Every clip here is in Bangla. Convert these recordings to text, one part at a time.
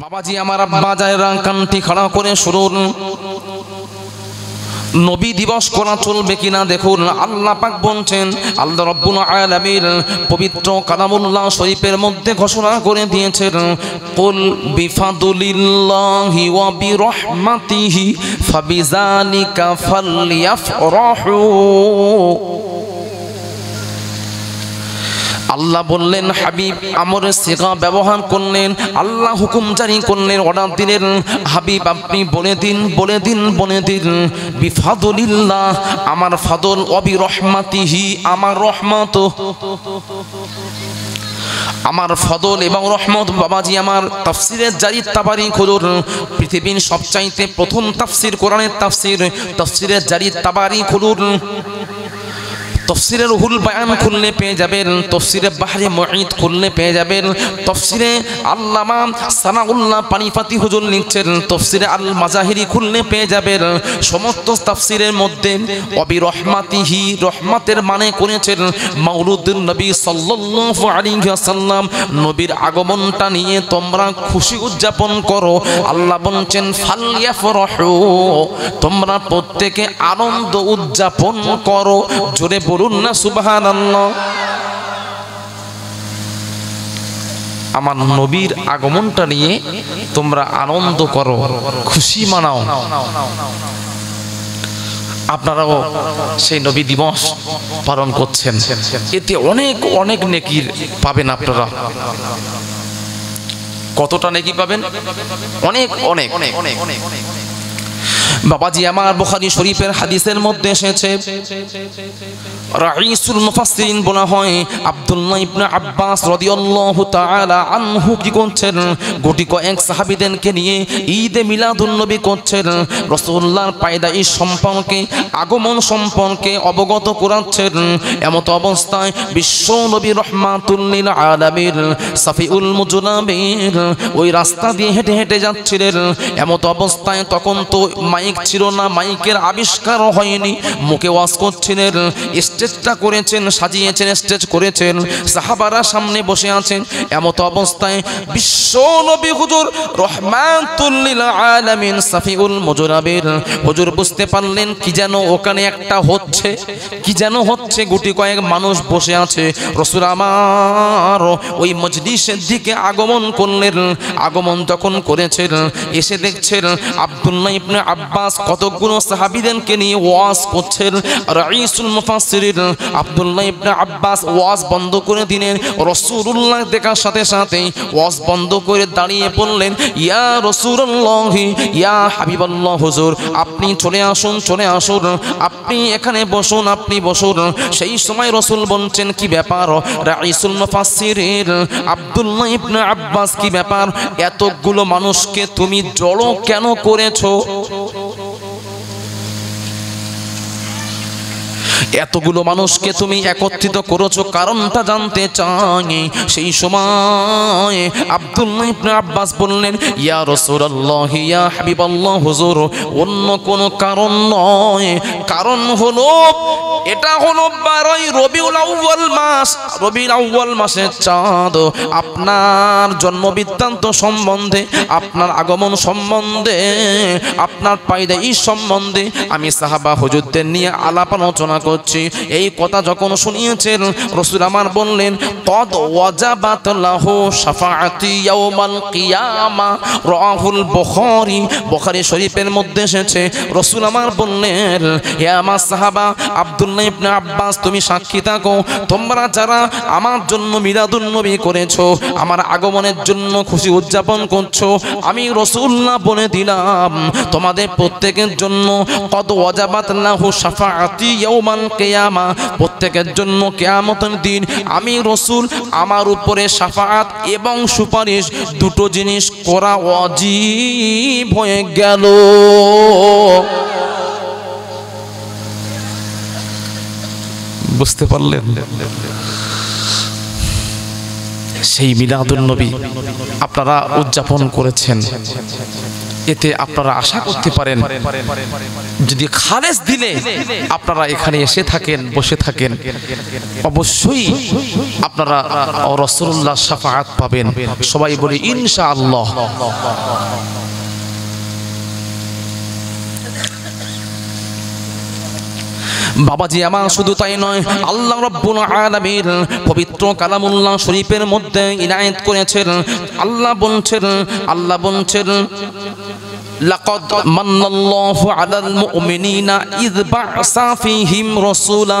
বাবাজি আমার আব্বা জানেরা কানটি খাড়া করে শুনুন, নবী দিবস করা চলবে কিনা দেখুন। আল্লাহ পাক বলছেন, আল্লাহ রাব্বুল আলামিন পবিত্র কালামুল্লাহ শরীফের মধ্যে ঘোষণা করে দিয়েছেন, কুল বিফাদুলিল্লাহি ওয়া বিরহমাতিহি ফাবিযালিকা ফালইয়াফরাহু। আল্লাহ বললেন, হাবিব আমরের সিগা ব্যবহার করলেন, আল্লাহ হুকুম জারি করলেন, অর্ডার দিলেন, হাবিব আপনি বলে দিন বলে দিন বলে দিন, বিফাদুলিল্লাহ আমার ফাদল, অবি রহমাতিহি আমার রহমত, আমার ফদল এবং রহমত। বাবাজি আমার তাফসিরের জারি তাবারি খুলুন, পৃথিবীর সবচাইতে প্রথম তাফসির কোরআনের তাফসির, তাফসিরের জারি তাবারি খুলুন, তফসিরে রুহুল বায়ান খুললে পেয়ে যাবেন, তফসিরে বাহরে মুঈত খুললে পেয়ে যাবেন, তফসিরে আল্লামা সানাউল্লাহ পানিপাতি হুজুর লিখছেন, তফসিরে আল মাজাহিরি খুললে পেয়ে যাবেন। সমস্ত তাফসিরের মধ্যে অবি রহমাতিহি রহমাতের মানে করেছেন মাউলুদুন নবী সাল্লাল্লাহু আলাইহি ওয়াসাল্লাম, নবীর আগমনটা নিয়ে তোমরা খুশি উদযাপন করো। আল্লাহ বলছেন ফালইয়াফরাহু, তোমরা প্রত্যেকে আনন্দ উদযাপন করো। জোরে বলুন না সুবহানাল্লাহ। আমার নবীর আগমনটা নিয়ে তোমরা আনন্দ করো, খুশি মানাও। আপনারাও সেই নবী দিবস পালন করছেন, এতে অনেক অনেক নেকি পাবেন আপনারা। কতটা নেকি পাবেন? অনেক অনেক অনেক অনেক অনেক। বাবাজি আমার বুখারী শরীফের হাদিসের মধ্যে এসেছে, রাইসুল মুফাসসিরিন বলা হয় আব্দুল্লাহ ইবনে আব্বাস রাদিয়াল্লাহু তাআলা আনহু কি করছেন, গোটি কয়েক সাহাবীদেরকে নিয়ে ঈদে মিলাদুন নবী করছেন, রাসূলুল্লাহর পায়দায়ী সম্পর্কে আগমন সম্পর্কে অবগত করাচ্ছেন। এমত অবস্থায় বিশ্ব নবী রহমাতুল লিল আলামিন সাফিউল মুজনাবির ওই রাস্তা দিয়ে হেঁটে হেঁটে যাচ্ছিলেন। এমত অবস্থায় তখন তো মাইক ছিল না, মাইকের আবিষ্কার হয়নি, মুখে ওয়াজ করছিলেন, স্টেজটা করেছেন, সাজিয়েছেন, স্টেজ করেছেন, সাহাবারা সামনে বসে আছেন। এমত অবস্থায় বিশ্ব নবী হুজুর রহমাতুল লিল আলামিন সাফিউল মুজনাবির হুজুর বুঝতে পারলেন কি যেন ওখানে একটা হচ্ছে, কি যেন হচ্ছে, গুটি কয়েক মানুষ বসে আছে। রাসূল আমার ওই মজলিসের দিকে আগমন করলেন। আগমন যখন করেছেন, এসে দেখছেন আব্দুল্লাহ ইবনে আব্বাস কতগুলো সাহাবীদেরকে নিয়ে ওয়াজ করছেন। রাইসুল মুফাসসিরিন আব্দুল্লাহ ইবনে আব্বাস ওয়াজ বন্ধ করে দিলেন। রাসূলুল্লাহ দেখার সাথে সাথে ওয়াজ বন্ধ করে দাঁড়িয়ে পড়লেন, ইয়া রাসূলুল্লাহ, ইয়া হাবিবাল্লাহ, হুজুর আপনি চলে আসুন, চলে আসুন, আপনি এখানে বসুন, আপনি বসুন। সেই সময় রাসূল বলছেন, কি ব্যাপার? রাইসুল মুফাসসিরিন আব্দুল্লাহ ইবনে আব্বাস, কি ব্যাপার? এতগুলো মানুষকে তুমি জড়ো কেন করেছো? এতগুলো মানুষকে তুমি একত্রিত করেছো, কারণটা জানতে চাই। সেই সময় আব্দুল্লাহ ইবনে আব্বাস বললেন, ইয়া রাসূলুল্লাহ, ইয়া হাবিবাল্লাহ, হুজুর অন্য কোনো কারণ নয়, কারণ হলো এটা হলো 12ই রবিউল আউয়াল মাস, রবিউল আউয়াল মাসের চাঁদ। আপনার জন্ম বৃত্তান্ত সম্বন্ধে, আপনার আগমন সম্বন্ধে, আপনার পায়দায়ী সম্বন্ধে আমি সাহাবা হুজুরদের নিয়ে আলাপ আলোচনা করছি। এই কথা যখন শুনিয়েছেন, রাসূল আমার বললেন, কদ ওয়াজাবাত লাহু শাফাআতি ইয়াউমাল কিয়ামা, রাহুল বুখারী, বুখারী শরীফের মধ্যে এসেছে। রাসূল আমার বললেন, হে আমার সাহাবা আব্দুল্লাহ ইবনে আব্বাস, তুমি সাক্ষী থাকো, তোমরা যারা আমার জন্য মিলাদুন নবী করেছো, আমার আগমনের জন্য খুশি উদযাপন করছো, আমি রাসূলুল্লাহ বলে দিলাম তোমাদের প্রত্যেকের জন্য কদ ওয়াজাবাত লাহু শাফাআতি ইয়াউমাল কিয়ামা, প্রত্যেকের জন্য কিয়ামতের দিন আমি রাসূল আমার উপরে শাফাআত এবং সুপারিশ দুটো জিনিস করা ওয়াজিব হয়ে গেল। বুঝতে পারলেন? সেই মিলাদুন নবী আপনারা উদযাপন করেছেন, এতে আপনারা আশা করতে পারেন যদি খালেস দিলে আপনারা এখানে এসে থাকেন, বসে থাকেন, অবশ্যই আপনারা রাসূলুল্লাহ শাফাআত পাবেন। সবাই বলি ইনশাআল্লাহ। বাবাজি আমার শুধু তাই নয়, আল্লাহ রাব্বুল আলামিন পবিত্র কালামুল্লাহ শরীফের মধ্যে ইনায়েত করেছেন। আল্লাহ বলছেন লাকাদ মান্নাল্লাহু আলাল মুমিনিনা ইয বা'সা ফীহিম রাসূলা।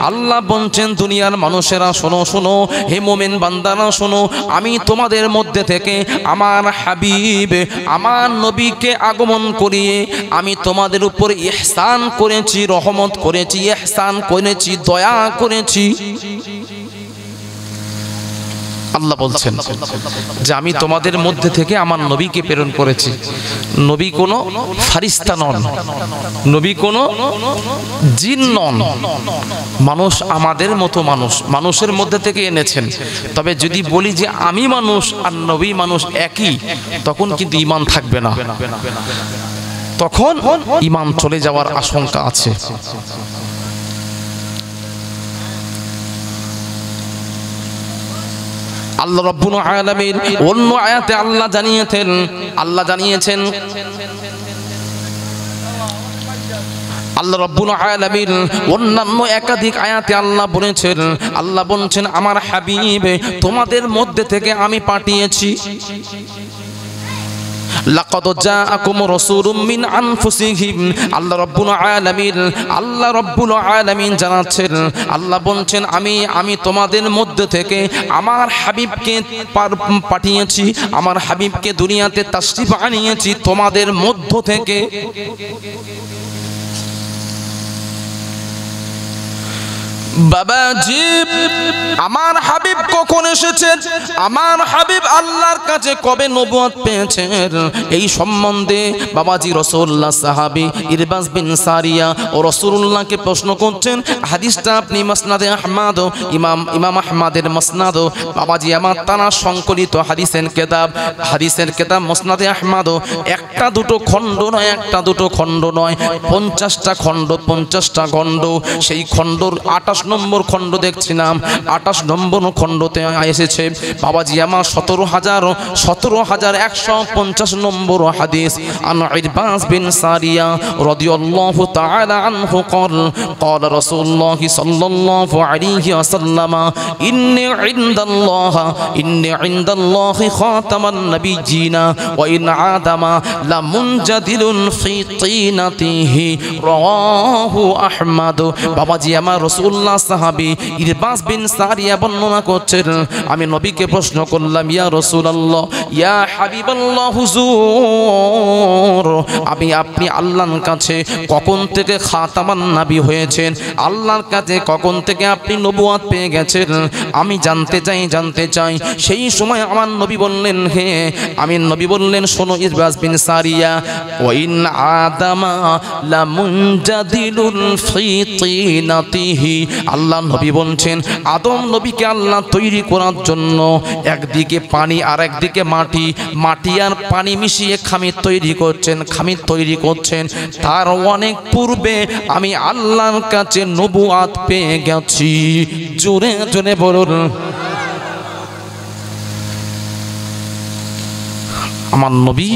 আল্লাহ বলছেন দুনিয়ার মানুষেরা শোনো, হে মুমিন বান্দারা শোনো, আমি তোমাদের মধ্যে থেকে আমার হাবিব, আমার নবীকে আগমন করিয়ে আমি তোমাদের উপর ইহসান করেছি, রহমত করেছি, ইহসান করেছি, দয়া করেছি। আল্লাহ বলছেন যে আমি তোমাদের মধ্যে থেকে আমার নবীকে প্রেরণ করেছি। নবী কোনো ফারিস্তা নন, নবী কোনো জিন নন, মানুষ আমাদের মতো মানুষের মধ্যে থেকে এনেছেন। তবে যদি বলি যে আমি মানুষ আর নবী মানুষ একই, তখন কিন্তু ঈমান থাকবে না, তখন ঈমান চলে যাওয়ার আশঙ্কা আছে। আল্লাহ রাব্বুল আলামিন অন্য আয়াতে আল্লাহ জানিয়েছেন আল্লাহ রাব্বুল আলামিন অন্যান্য একাধিক আয়াতে আল্লাহ বলেছেন আমার হাবিব তোমাদের মধ্যে থেকে আমি পাঠিয়েছি। লাকাদ জাআকুম রাসূলুম মিন আনফুসিহিম। আল্লাহ রাব্বুল আলামিন জানাচ্ছেন, আল্লাহ বলছেন আমি তোমাদের মধ্যে থেকে আমার হাবিবকে পাঠিয়েছি, আমার হাবিবকে দুনিয়াতে তাশরীফ আনিয়েছি তোমাদের মধ্য থেকে। বাবাজি আমার হাবিব কখন এসেছেন, আমার হাবিব আল্লাহর কাছে কবে নবুয়ত পেয়েছেন, এই সম্বন্ধে বাবাজি রাসূলুল্লাহ সাহাবী ইরবাজ বিন সারিয়া ও রাসূলুল্লাহকে প্রশ্ন করছেন। হাদিসটা আপনি মাসনাদে আহমদ, ইমাম আহমদের মাসনাদ, বাবাজি আমার তারা সংকলিত হাদিসের কিতাব মাসনাদে আহমদ। একটা দুটো খণ্ড নয় 50টা খণ্ড। সেই খণ্ডর 28 নম্বর খণ্ড দেখছিলাম, 28 নম্বর খণ্ডতে এসেছে বাবাজি আমার 17,150 নম্বর হাদিস। আন ইরবাজ বিন সারিয়া রাদিয়াল্লাহু তাআলা আনহু قال رسول الله صلى الله عليه وسلم إني عند الله خاتم النبيين وإن آدم لمنجدل في طينته رواه أحمد। বাবাজি আমার রাসূলুল্লাহ সাহাবী ইরবাজ বিন সারিয়া বর্ণনা করছেন, আমি নবীকে প্রশ্ন করলাম, ইয়া রাসূলুল্লাহ, ইয়া হাবিবাল্লাহ হুজুর, আপনি আল্লাহর কাছে কখন থেকে খাতামান নবী হয়েছেন, আল্লাহর কাছে কখন থেকে আপনি নবুয়ত পেয়ে গেছেন, আমি জানতে চাই। সেই সময় আমার নবী বললেন শোনো ইরবাজ বিন সারিয়া, ওয়াইন আদামা লামুনজাদিলুন ফি তিনাতিহি। আল্লাহ নবী বলছেন আদম নবীকে আল্লাহ তৈরি করার জন্য একদিকে পানি আর একদিকে মাটি আর পানি মিশিয়ে খামির তৈরি করছেন। তার অনেক পূর্বে আমি আল্লাহর কাছে নবুয়ত পেয়ে গেছি। জোরে জোরে বলুন। আমার নবী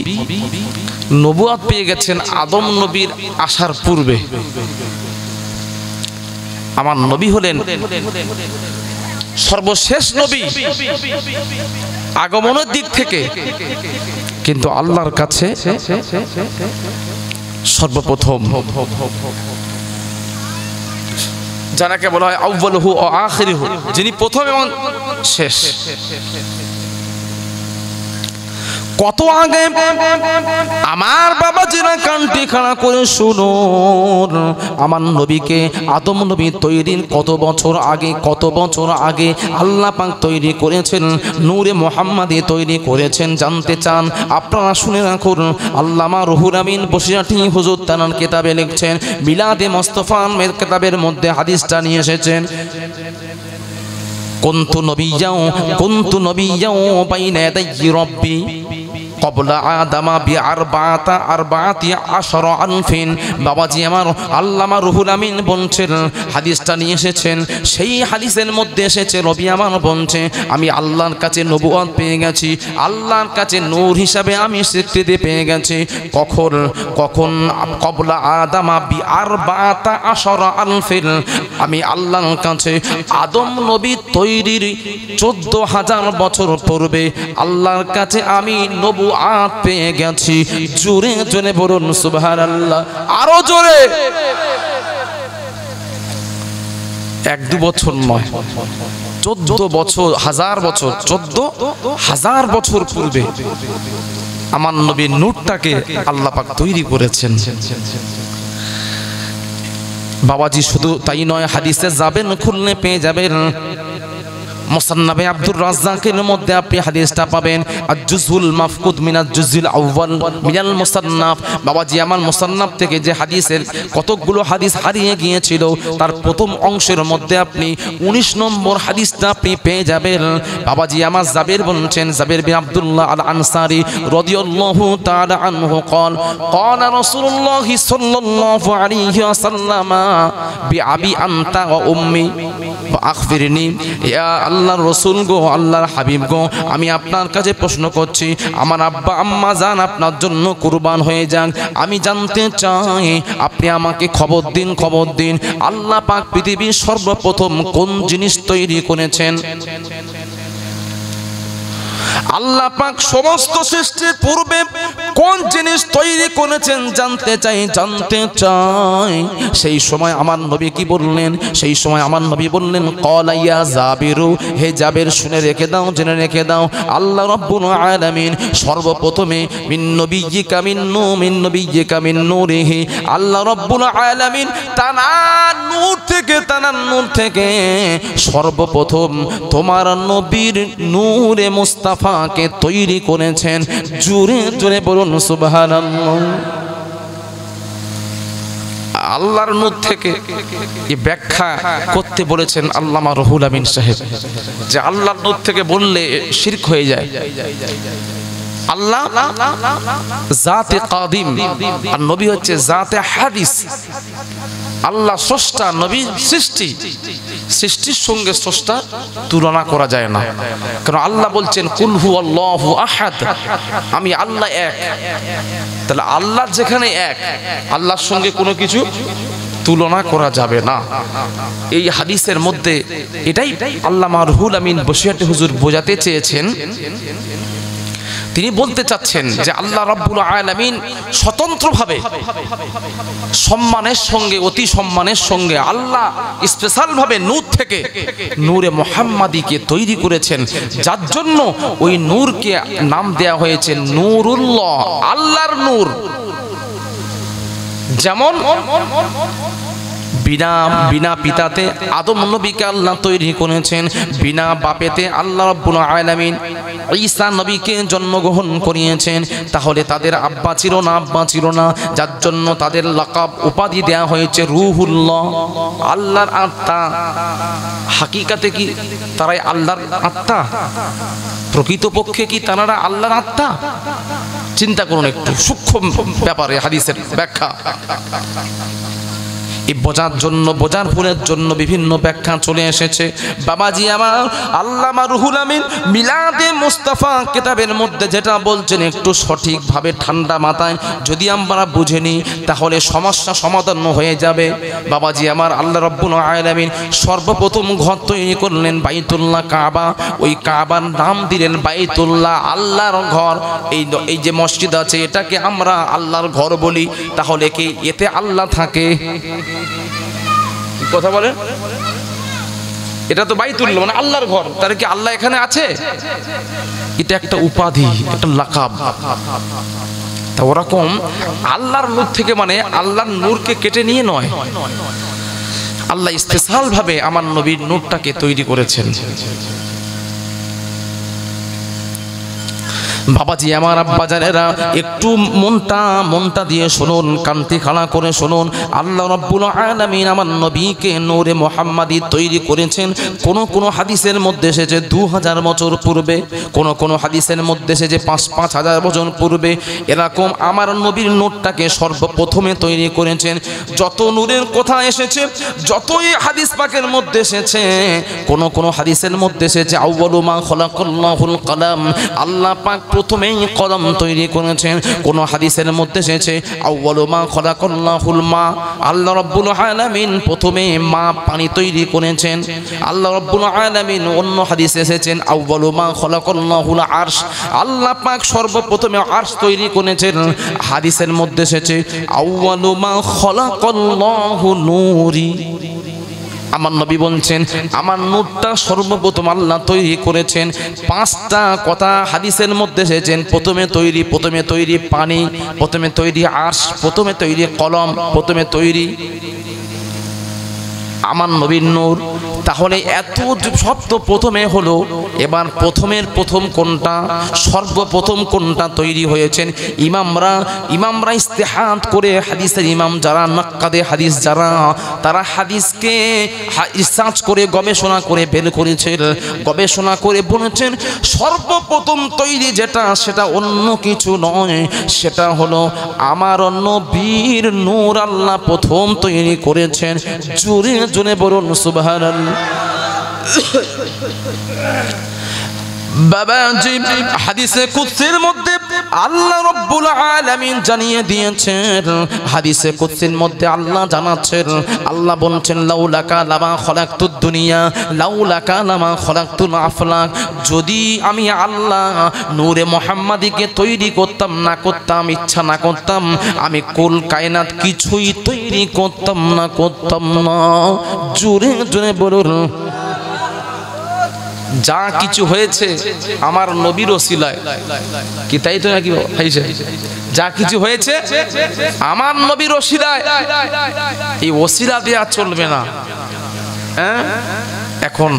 নবুয়ত পেয়ে গেছেন আদম নবীর আসার পূর্বে। আমার নবী হলেন সর্বশেষ নবী আগমনের দিক থেকে, কিন্তু আল্লাহর কাছে সর্বপ্রথম, যাকে বলা হয় আউয়ালুহু ও আখিরুহু, যিনি প্রথম এবং শেষ। কত আগে আমার বাবা জিনা কানটি খাড়া করে শুনুন, আমার নবীকে আদম নবী তৈরির কত বছর আগে আল্লাহ পাক তৈরি করেছেন, নূরে মুহাম্মাদি তৈরি করেছেন। জানতে চান আপনারা শুনে রাখুন। আল্লামা রুহুল আমিন বসিরহাটি হুজুর তানার কিতাবে লিখছেন, মিলাদে মুস্তাফা কিতাবের মধ্যে হাদিসটা নিয়ে এসেছেন, কুনতু নবিয়্যাও বাইনা ইয়াদাই রাব্বি। ক্বাবলা আদামা বিআরবাআতি আশরা আলফিন। বাবাজি আমার আল্লামা রুহুল আমিন বলছেন, হাদিসটা নিয়ে এসেছেন, সেই হাদিসের মধ্যে এসেছে নবী আমার বলছে আমি আল্লাহর কাছে নবুয়ত পেয়ে গেছি, আল্লাহর কাছে নূর হিসাবে আমি স্বীকৃতি পেয়ে গেছি। কখন ক্বাবলা আদামা বিআরবাআতি আশরা আলফিন, আমি আল্লাহর কাছে আদম নবী তৈরির 14,000 বছর পূর্বে আল্লাহর কাছে আমি নবুয়ত পেয়ে গেছি। জোরে জোরে বলুন সুবহানাল্লাহ, আরো জোরে। 1-2 বছর নয়, 14 বছর, 1000 বছর, 14,000 বছর পূর্বে আমার নবীর নূরটাকে আল্লাহ পাক তৈরি করেছেন। বাবাজি শুধু তাই নয়, হাদিসে যাবেন খুললে পেয়ে যাবেন, মুসান্নাফে আব্দুর রাজ্জাকের মধ্যে আপনি হাদিসটা পাবেন, আজ-জুজুল মাফকুদ মিনাজ জুজুল আউয়াল মিনাল মুসান্নাফ। বাবাজি আমার মুসান্নাফ থেকে যে হাদিসের কতগুলো হাদিস হারিয়ে গিয়েছিল, তার প্রথম অংশের মধ্যে আপনি 19 নম্বর হাদিসটা আপনি পেয়ে যাবেন। বাবাজি আমার জাবের বলছেন, জাবের বিন আব্দুল্লাহ আল আনসারী রাদিয়াল্লাহু তাআলা আনহু قال قال رسول الله صلى الله عليه وسلم بأبي أنت وأمي فأخبرني يا আল্লাহর রাসূল গো, আল্লাহর হাবিব গো, আমি আপনার কাছে প্রশ্ন করছি, আমার আব্বা আম্মা জান আপনার জন্য কুরবান হয়ে যান, আমি জানতে চাই আপনি আমাকে খবর দিন আল্লাহ পাক পৃথিবীর সর্বপ্রথম কোন জিনিস তৈরি করেছেন? আল্লাহ পাক সমস্ত সৃষ্টির পূর্বে কোন জিনিস তৈরি করেছেন জানতে চাই। সেই সময় আমার নবী কি বললেন? সেই সময় আমার নবী বললেন, ক্বালা ইয়া জাবিরু, হে জাবের শুনে রেখে দাও, জেনে রেখে দাও, আল্লাহ রাব্বুল আলামিন সর্বপ্রথমে মিন নবিয়্যিকা মিন নূরিহি, আল্লাহ রাব্বুল আলামিন তানার নূর থেকে সর্বপ্রথম তোমার নবীর নূরে মুস্তাফাকে তৈরি করেছেন। জোরে জোরে বলুন সুবহানাল্লাহ। আল্লাহর নূর থেকে এই ব্যাখ্যা করতে বলেছেন আল্লামা রুহুল আমিন সাহেব, যে আল্লাহর নূর থেকে বললে শিরক হয়ে যায়। আল্লাহ জাতে কাদিম আর নবী হচ্ছে জাতে হাদিস। আল্লাহ স্রষ্টা, নবী সৃষ্টির সঙ্গে স্রষ্টা তুলনা করা যায় না, কারণ আল্লাহ বলছেন কুল হুয়াল্লাহু আহাদ, আমি আল্লাহ এক। তাহলে আল্লাহ যেখানে এক, আল্লাহর সঙ্গে কোনো কিছু তুলনা করা যাবে না। এই হাদিসের মধ্যে এটাই আল্লামা রুহুল আমিন বসিরহাটি হুজুর বোঝাতে চেয়েছেন। তিনি বলতে চাচ্ছেন যে আল্লাহ রাব্বুল আলামিন স্বতন্ত্রভাবে সম্মানের সঙ্গে, অতি সম্মানের সঙ্গে আল্লাহ স্পেশাল ভাবে নূর থেকে নূরে মুহাম্মাদিকে তৈরি করেছেন, যার জন্য ওই নূরকে নাম দেয়া হয়েছে নূরুল্লাহ, আল্লাহর নূর। যেমন বিনা পিতাতে আদম নবীকে আল্লাহ তৈরি করেছেন, বিনা বাপেতে আল্লাহ রাব্বুল আলামিন ঈসা নবীকে জন্মগ্রহণ করিয়েছেন। তাহলে তাদের আব্বা ছিল না, যার জন্য তাদের লাকাব উপাধি দেয়া হয়েছে রূহুল্লাহ, আল্লাহর আত্মা। হাকিকাতে কি তারাই আল্লাহর আত্মা? প্রকৃতপক্ষে কি তারা আল্লাহর আত্মা? চিন্তা করুন একটু, সূক্ষ্ম ব্যাপারে হাদিসের ব্যাখ্যা। এই বোঝার ভুলের জন্য বিভিন্ন ব্যাখ্যা চলে এসেছে। বাবাজি আমার আল্লামা রুহুল আমিন মিলাদে মুস্তাফা কিতাবের মধ্যে যেটা বলছেন, একটু সঠিকভাবে ঠান্ডা মাথায় যদি আমরা বুঝে নিই, তাহলে সমস্যা সমাধান হয়ে যাবে। বাবাজি আমার আল্লাহ রাব্বুল আলামিন সর্বপ্রথম ঘর তৈরি করলেন বাইতুল্লাহ, কাবা। ওই কাবার নাম দিলেন বাইতুল্লাহ, আল্লাহর ঘর। এই যে মসজিদ আছে, এটাকে আমরা আল্লাহর ঘর বলি। তাহলে কি এতে আল্লাহ থাকে? কথা বলেন, এটা তো বাইতুল্লাহ মানে আল্লাহর ঘর, তার কি আল্লাহ এখানে আছে? এটা একটা উপাধি, একটা লাকাব। তা ওরকম আল্লাহর নূর থেকে মানে আল্লাহর নূরকে কেটে নিয়ে নয়, আল্লাহ স্পেশাল ভাবে আমার নবীর নূরটাকে তৈরি করেছেন। বাবাজি আমার আব্বাজানেরা একটু মনটা দিয়ে শুনুন, কান্তি খাড়া করে শুনুন। আল্লাহ রাব্বুল আলামিন আমার নবীকে নূরে মুহাম্মাদি তৈরি করেছেন। কোন হাদিসের মধ্যে এসেছে 2000 বছর পূর্বে, কোন হাদিসের মধ্যে এসেছে 5,000 বছর পূর্বে। এরকম আমার নবীর নূরটাকে সর্বপ্রথমে তৈরি করেছেন। যত নূরের কথা এসেছে, যতই হাদিস পাকের মধ্যে এসেছে, কোন হাদিসের মধ্যে এসেছে আউয়ালু মা খালাকাল্লাহুল কলম, আল্লাহ পাক প্রথমেই কলম তৈরি করেছেন। কোন হাদিসের মধ্যে এসেছে আউয়ালু মা খালাকাল্লাহুল মা, আল্লাহ রাব্বুল আলামিন প্রথমে মা পানি তৈরি করেছেন। আল্লাহ রাব্বুল আলামিন অন্য হাদিসে এসেছেন আউয়ালু মা খালাকাল্লাহুল আরশ, আল্লাহ পাক সর্বপ্রথমে আরশ তৈরি করেছেন। হাদিসের মধ্যে এসেছে আউয়ালু মা খালাকাল্লাহু নূরি, আমার নবী বলছেন আমার নূরটা সর্বপ্রথম আল্লাহ তৈরি করেছেন। 5টা কথা হাদিসের মধ্যে এসেছেন। প্রথমে তৈরি পানি, প্রথমে তৈরি আরশ, প্রথমে তৈরি কলম, প্রথমে তৈরি আমার নবীর নূর। তাহলে এত শব্দ প্রথমে হলো, এবার প্রথম কোনটা, সর্বপ্রথম কোনটা তৈরি হয়েছেন? ইমামরা ইস্তেহাদ করে, হাদিসের ইমাম যারা, নাক্কাদে হাদিস যারা, তারা হাদিসকে রিসার্চ করে গবেষণা করে বের করেছেন। গবেষণা করে বলেছেন সর্বপ্রথম তৈরি যেটা, সেটা অন্য কিছু নয়, সেটা হলো আমার নবীর নূর আল্লাহ প্রথম তৈরি করেছেন। জোরে জোরে বলুন সুবহানাল্লাহ। বাবাজি হাদিসে কুদসির মধ্যে আল্লাহ রাব্বুল আলামিন জানিয়ে দিয়েছেন, হাদিসে কুদসির মধ্যে আল্লাহ জানাচ্ছেন, আল্লাহ বলছেন লাউলাকা লামা খলাকতুদ দুনিয়া লাউলাকা লামা খলাকতুল আফলাক, যদি আমি আল্লাহ নূরে মুহাম্মাদিকে তৈরি করতাম না, ইচ্ছা না করতাম, আমি কুল কায়নাত কিছুই তৈরি করতাম না। জোরে জোরে বলুন। যা কিছু হয়েছে আমার নবীর ওসিলায়, কি তাই তো নাকি ভাই? যা কিছু হয়েছে আমার নবীর ওসিলায়, এই ওসিলা দেয়া চলবে না। এখন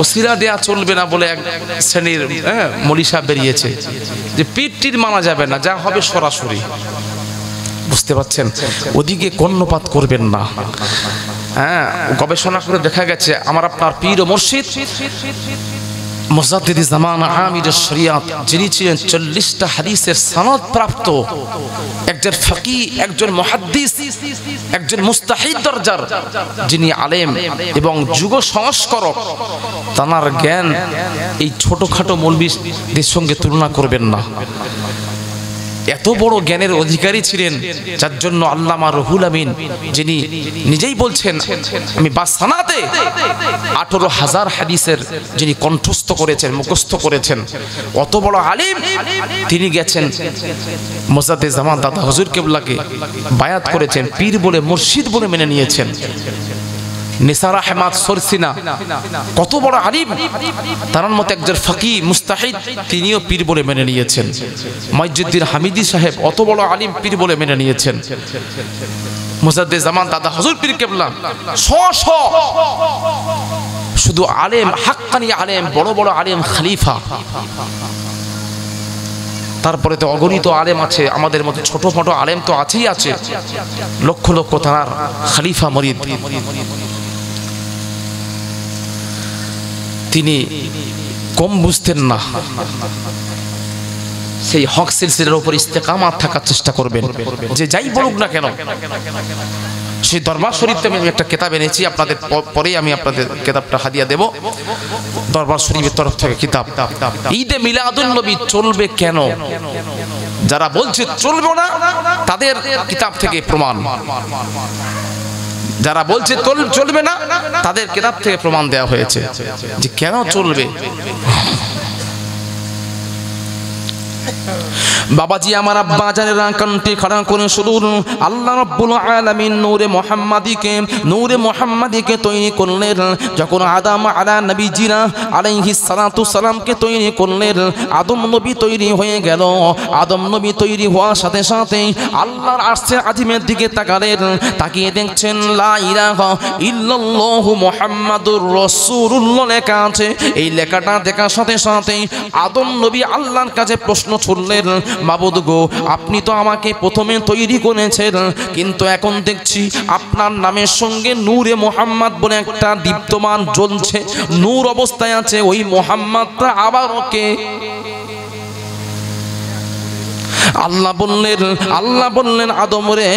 ওসিলা দেয়া চলবে না বলে এক শ্রেণীর মনীষা বেরিয়েছে যে পিঠ মানা যাবে না, যা হবে সরাসরি। বুঝতে পারছেন? ওদিকে কর্ণপাত করবেন না। গবেষণা করে দেখা গেছে আমার আপনার পীর ও মুর্শিদ মুজাদ্দিদ জামান আমির শরিয়াত, যিনি ছিলেন 40টা হাদিসের সনদ প্রাপ্ত একজন ফকি, একজন মুহাদ্দিস, একজন মুস্তাহিদ দরজার যিনি আলেম এবং যুগ সংস্করক, তার জ্ঞান এই ছোটখাটো মৌলবীদের সঙ্গে তুলনা করবেন না। এত বড় জ্ঞানের অধিকারী ছিলেন, যার জন্য আল্লামা রুহুল আমিন যিনি নিজেই বলছেন আমি বাসানাতে 18,000 হাদিসের যিনি কণ্ঠস্থ করেছেন, মুখস্থ করেছেন, অত বড় আলিম, তিনি গেছেন মুজাদ্দিদ জামান দাদা হুজুর কেবলাকে বায়াত করেছেন, পীর বলে মুর্শিদ বলে মেনে নিয়েছেন। নিসার আহমদ সরসিনা কত বড় আলিম, তার মতো একজন ফকি মুস্তাহিদ, তিনিও পীর বলে মেনে নিয়েছেন। মঈজউদ্দিন হামিদি সাহেব অত বড় আলিম, পীর বলে মেনে নিয়েছেন। মুজাদ্দিদ জামান দাদা হুজুর পীর কেবলা শুধু আলেম, হাক্কানি আলেম, বড় বড় আলেম, খলিফা। তারপরে তো অগণিত আলেম আছে, আমাদের মতো ছোট মোটো আলেম তো আছেই আছে, লক্ষ লক্ষ তার খলিফা মুরিদ। তিনি কম বুঝতেন না। সেই হক সিলসিলার উপর ইস্তেকামাত থাকার চেষ্টা করবেন, যে যাই বলুক না কেন। সেই দরবার শরীফ থেকে আমি একটা কিতাব এনেছি, আপনাদের পরেই আমি আপনাদের কিতাবটা হাদিয়া দেব। দরবার শরীফের তরফ থেকে কিতাব, ঈদে মিলাদুন নবী চলবে কেন? যারা বলছে চলবে না, তাদের কিতাব থেকে প্রমাণ। যারা বলছে চলবে না, তাদের কিতাব থেকে প্রমাণ দেওয়া হয়েছে যে কেন চলবে। বাবাজি আমার আব্বা জানেরা কানটি খাড়া করে শুনুন, আল্লাহ রাব্বুল আলামিন নূরে মুহাম্মাদিকে তৈরি করলেন। যখন আদম আলা নবীজিনা আলাইহিস সালাতু সালামকে তৈরি করলেন, আদম নবী তৈরি হয়ে গেল। আদম নবী তৈরি হওয়ার সাথে সাথে আল্লাহর আরশে আজিমের দিকে তাকালেন, তাকিয়ে দেখছেন লা ইলাহা ইল্লাল্লাহু মুহাম্মাদুর রাসূলুল্লাহ লেখা আছে। এই লেখাটা দেখার সাথে সাথে আদম নবী আল্লাহর কাছে প্রশ্ন ছুড়লেন, মাবুদ গো, আপনি তো আমাকে প্রথমে তৈরি করেছেন, কিন্তু এখন দেখছি আপনার নামের সঙ্গে নূরে মুহাম্মদ বলে একটা দীপ্তমান জ্বলছে, নূর অবস্থায় আছে, ওই মুহাম্মদটা আবার কে? আল্লাহ বললেন আদম রে,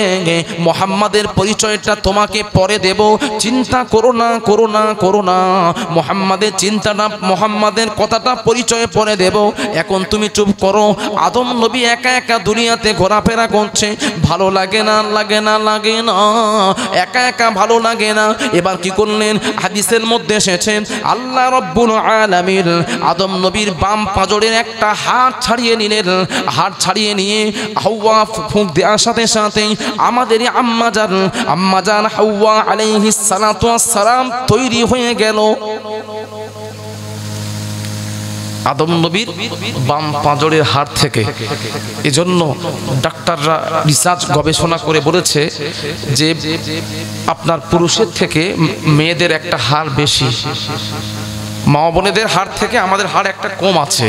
মুহাম্মাদের পরিচয়টা তোমাকে পরে দেব, চিন্তা করো না। মুহাম্মাদের কথাটা পরিচয় পরে দেব, এখন তুমি চুপ করো। আদম নবী একা একা দুনিয়াতে ঘোরাফেরা করছে, ভালো লাগে না, একা একা ভালো লাগে না। এবার কি করলেন? হাদিসের মধ্যে এসেছে আল্লাহ রাব্বুল আলামিন আদম নবীর বাম পাঁজরের একটা হাড় ছাড়িয়ে নিলেন। হাড় ছাড়িয়ে নিয়ে হাওয়া ফুঁক দেওয়ার সাথে সাথে আমাদের আম্মাজান হাওয়া আলাইহিস সালাতু ওয়াস সালাম তৈরি হয়ে গেল। আদম নবীর বাম পাঁজরের হাড় থেকে। এজন্য ডাক্তাররা রিসার্চ গবেষণা করে বলেছে যে আপনার পুরুষের থেকে মেয়েদের একটা হাড় বেশি, মা বোনেদের হাড় থেকে আমাদের হাড় একটা কম আছে।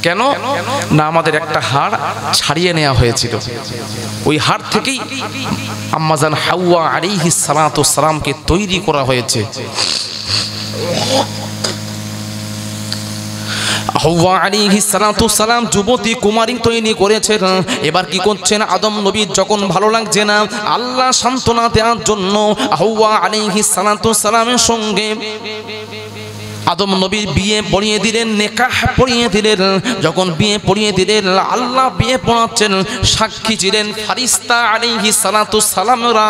কেন না? আমাদের একটা হাড় ছাড়িয়ে নেওয়া হয়েছিল, ওই হাড় থেকেই আম্মাজান হাওয়া আলাইহিস সালাতু ওয়াস সালামকে তৈরি করা হয়েছে। হাওয়া আলাইহিস সালাতু ওয়াস সালাম যুবতী কুমারী তৈরি করেছেন। এবার কি করছেন? আদম নবী যখন ভালো লাগছে না, আল্লাহ সান্ত্বনা দেওয়ার জন্য হাওয়া আলাইহিস সালাতু ওয়াস সালামের সঙ্গে আদম নবীর বিয়ে পড়িয়ে দিলেন, নিকাহ পড়িয়ে দিলেন। যখন বিয়ে পড়িয়ে দিলেন, আল্লাহ বিয়ে পড়াচ্ছেন, সাক্ষী ছিলেন ফারিস্তা আলাইহিস সালাতু সালামরা।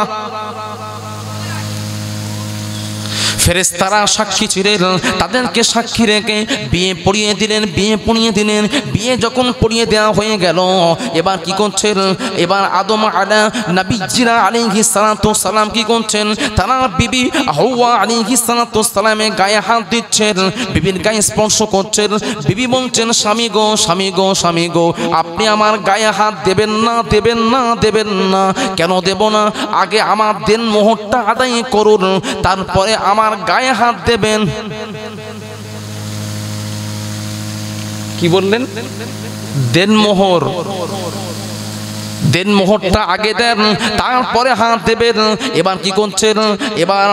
ফেরেশতারা সাক্ষী ছিলেন, তাদেরকে সাক্ষী রেখে বিয়ে পড়িয়ে দিলেন। বিয়ে যখন পড়িয়ে দেওয়া হয়ে গেল, এবার কি করছেন? এবার আদম আলা নবীজিরা আলাইহিস সালাতু সালাম কি করছেন? তারা বিবি হাওয়া আলাইহিস সালাতু সালামের গায়ে হাত দিচ্ছেন, বিবির গায়ে স্পর্শ করছেন। বিবি বলছেন, স্বামী গো, আপনি আমার গায়ে হাত দেবেন না। কেন দেব না? আগে আমার দেন মোহরটা আদায় করুন, তারপরে আমার গায়ে হাত দেবেন। কি বললেন? দেনমোহরটা আগে দেন, তারপরে হাত দেবেন। এবার কি করছেন? এবার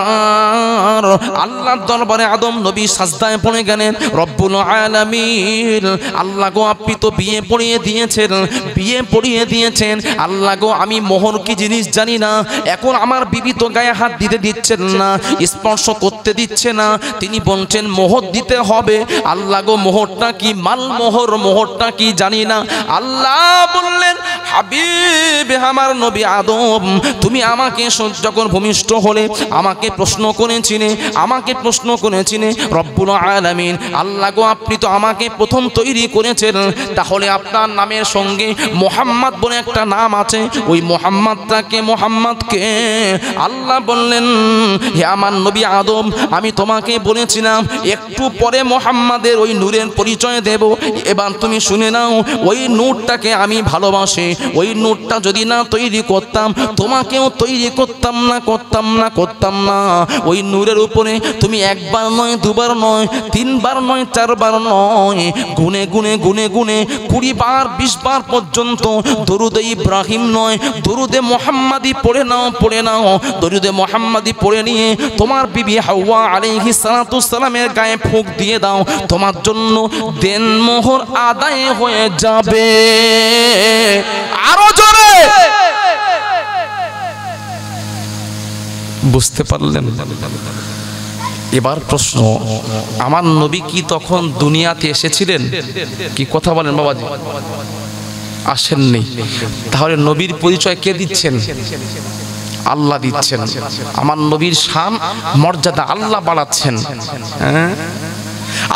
আল্লাহর দরবারে আদম নবী সাজদায় পড়ে গেলেন। রব্বুল আলামিন, আল্লাহ গো, আপনি তো বিয়ে পড়িয়ে দিয়েছেন। আল্লাহ গো, আমি মোহর কি জিনিস জানি না। এখন আমার বিবি তো গায়ে হাত দিতে দিচ্ছেন না, স্পর্শ করতে দিচ্ছে না। তিনি বলছেন মোহর দিতে হবে। আল্লাহ গো, মোহরটা কি? মাল মোহরটা কি জানি না। আল্লাহ বললেন, হাবিব আমার নবী আদম, তুমি আমাকে যখন ভূমিষ্ঠ হলে আমাকে প্রশ্ন করেছিলে। রব্বুল আলামিন, আল্লাহ গো, আপনি তো আমাকে প্রথম তৈরি করেছেন, তাহলে আপনার নামের সঙ্গে মুহাম্মদ বলে একটা নাম আছে, ওই মুহাম্মদকে আল্লাহ বললেন, হে আমার নবী আদম, আমি তোমাকে বলেছিলাম একটু পরে মুহাম্মাদের ওই নূরের পরিচয় দেব। এবার তুমি শুনে নাও, ওই নূরটাকে আমি ভালোবাসি। ওই নূরটা যদি না তৈরি করতাম, তোমাকেও তৈরি করতাম না। ওই নূরের উপরে তুমি একবার নয়, দুবার নয়, তিনবার নয়, চারবার নয়, গুনে 20 বার 20 বার পর্যন্ত দরুদে ইব্রাহিম নয়, দরুদে মুহাম্মাদি পড়ে নাও। দরুদে মুহাম্মাদি পড়ে নিয়ে তোমার বিবি হাওয়া আলাইহিস সালাতু সালামের গায়ে ফুঁক দিয়ে দাও, তোমার জন্য দেনমোহর আদায় হয়ে যাবে। আরো জোরে বুঝতে পারলেন? এবার প্রশ্ন, আমার নবী কি তখন দুনিয়াতে এসেছিলেন? কি কথা বলেন বাবাজি? আসেননি। তাহলে নবীর পরিচয় কে দিচ্ছেন? আল্লাহ দিচ্ছেন। আমার নবীর শান মর্যাদা আল্লাহ বাড়াচ্ছেন।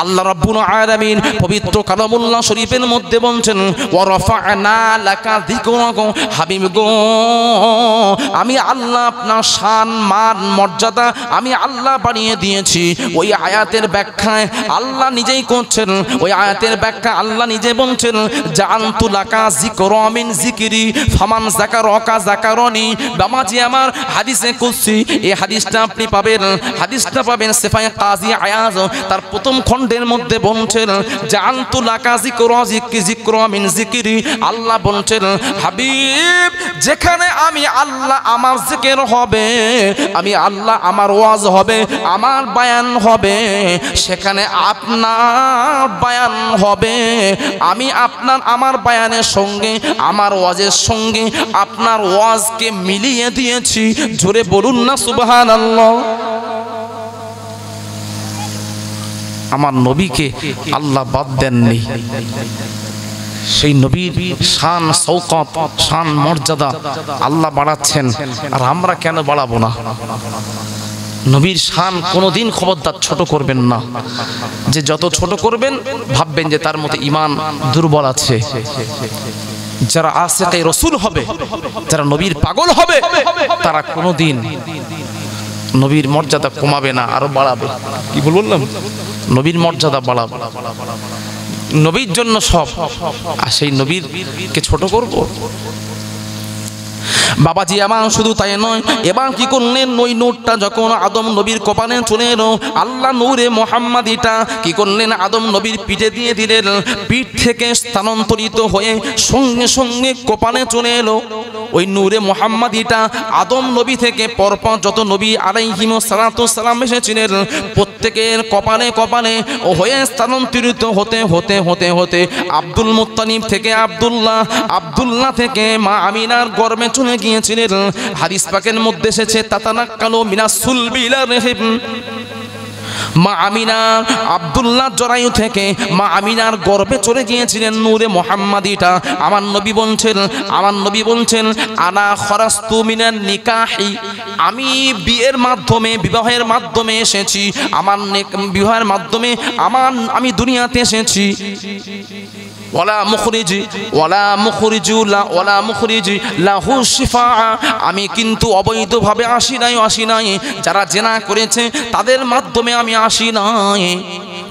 আল্লাহ রাব্বুল আলামিন পবিত্র কালামুল্লাহ শরীফের মধ্যে বলছেন ওয়া রাফা'না লাকা যিকরাকা, হাবিব গো আমি আল্লাহ আপনার শান মান মর্যাদা আমি আল্লাহ বাড়িয়ে দিয়েছি। ওই আয়াতের ব্যাখ্যায় আল্লাহ নিজেই করছেন, ওই আয়াতের ব্যাখ্যা আল্লাহ নিজে বলছেন জাআলতু লাকা যিকরা মিন যিকরি ফামান যাকারাকা যাকারানি। বাবাজি আমার হাদিসে কুদসি, এই হাদিসটা আপনি পাবেন, হাদিসটা পাবেন সেফায়ে কাজী আয়াজ তার প্রথম খণ্ডের মধ্যে বলছেন জাআলতু লাকা যিকরা মিন যিকরি। আল্লাহ বলছেন হাবিব যেখানে আমি আল্লাহ আমার জিকির হবে, আমি আল্লাহ আমার ওয়াজ হবে, আমার বায়ান হবে, সেখানে আপনার বায়ান হবে। আমি আমার বায়ানের সঙ্গে আমার ওয়াজের সঙ্গে আপনার ওয়াজকে মিলিয়ে দিয়েছি। জোরে বলুন না সুবহানাল্লাহ। আমার নবীকে আল্লাহ বাদ দেননি, সেই নবীর শান শৌকত শান মর্যাদা আল্লাহ বাড়াচ্ছেন, আর আমরা কেন বাড়াবো না? নবীর শান কোনোদিন খবরদার ছোট করবেন না, যে যত ছোট করবেন ভাববেন যে তার মধ্যে ঈমান দুর্বল আছে। যারা আশিকে রাসূল হবে, যারা নবীর পাগল হবে, তারা কোনোদিন নবীর মর্যাদা কমাবে না, আরো বাড়াবে। কি বললাম? নবীর মর্যাদা বাড়াবে, নবীর জন্য সব, আর সেই নবীরকে ছোট করব? বাবাজি আমার শুধু তাই নয়, এবার কি করলেন ওই নূরটা যখন আদম নবীর কপালে চলে এলো, আল্লাহ নূরে মুহাম্মাদিটা কি করলেন আদম নবীর পিঠে দিয়ে দিলেন। পিঠ থেকে স্থানান্তরিত হয়ে সঙ্গে সঙ্গে কপালে চলে এলো। ওই নূরে মুহাম্মাদিটা আদম নবী থেকে পরপর যত নবী আলাইহিমুস সালাতু সালাম এসেছিলেন প্রত্যেকের কপালে কপালে হয়ে স্থানান্তরিত হতে হতে হতে হতে আব্দুল মুত্তালিব থেকে আব্দুল্লাহ থেকে মা আমিনার গর্ভে চলে গিয়েছিলেন। হাদিস পাকের মধ্যে এসেছে তাতানাক্কালু মিনাস সুলবি ইলা রাহিম। মা আমিনা আব্দুল্লাহ জরায়ু থেকে মা আমিনার গর্ভে চলে গিয়েছিলেন নূরে মুহাম্মাদিটা। আমার নবী বলছেন আনা খরাস্তু মিনান নিকাহি, আমি বিবাহের মাধ্যমে এসেছি, আমার বিবাহের মাধ্যমে আমি দুনিয়াতে এসেছি। আমি কিন্তু অবৈধভাবে আসি নাই, যারা জেনা করেছে তাদের মাধ্যমে আমি আসি নাই।